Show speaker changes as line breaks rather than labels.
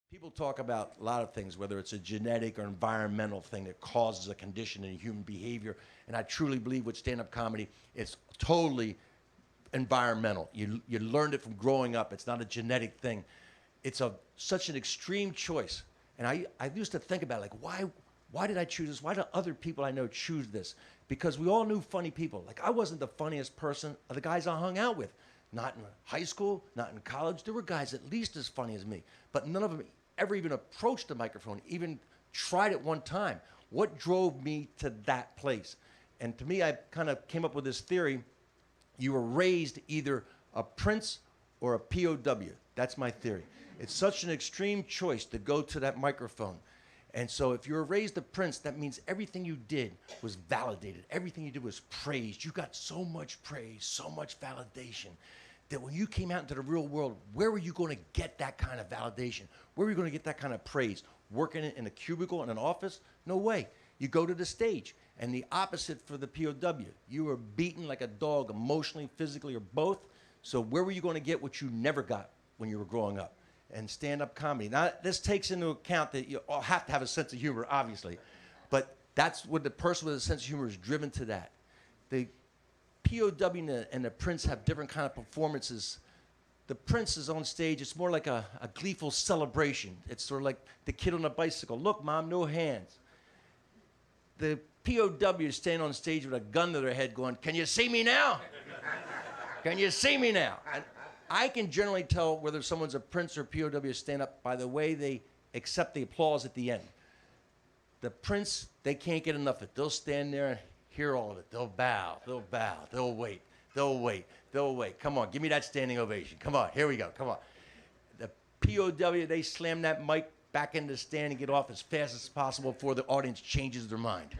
People talk about a lot of things, whether it's a genetic or environmental thing that causes a condition in human behavior. And I truly believe with stand-up comedy, it's totally environmental. You learned it from growing up. It's not a genetic thing. It's such an extreme choice. And I used to think about, like, why did I choose this? Why do other people I know choose this? Because we all knew funny people. Like, I wasn't the funniest person of the guys I hung out with. Not in high school, not in college. There were guys at least as funny as me, but none of them ever even approached the microphone, even tried it one time. What drove me to that place? And to me, I kind of came up with this theory. You were raised either a prince or a POW. That's my theory. It's such an extreme choice to go to that microphone. And so if you were raised a prince, that means everything you did was validated. Everything you did was praised. You got so much praise, so much validation, that when you came out into the real world, where were you going to get that kind of validation? Where were you going to get that kind of praise? Working in a cubicle in an office? No way. You go to the stage. And the opposite for the POW. You were beaten like a dog, emotionally, physically, or both. So where were you going to get what you never got when you were growing up? And stand-up comedy. Now, this takes into account that you all have to have a sense of humor, obviously. But that's what the person with a sense of humor is driven to that. The POW and the Prince have different kind of performances. The Prince is on stage. It's more like a gleeful celebration. It's sort of like the kid on a bicycle. Look, Mom, no hands. The POW is standing on stage with a gun to their head going, "Can you see me now? Can you see me now?" And I can generally tell whether someone's a Prince or POW stand-up by the way they accept the applause at the end. The Prince, they can't get enough of it. They'll stand there and hear all of it. They'll bow, they'll bow, they'll wait, they'll wait, they'll wait. Come on, give me that standing ovation. Come on, here we go, come on. The POW, they slam that mic back in the stand and get off as fast as possible before the audience changes their mind.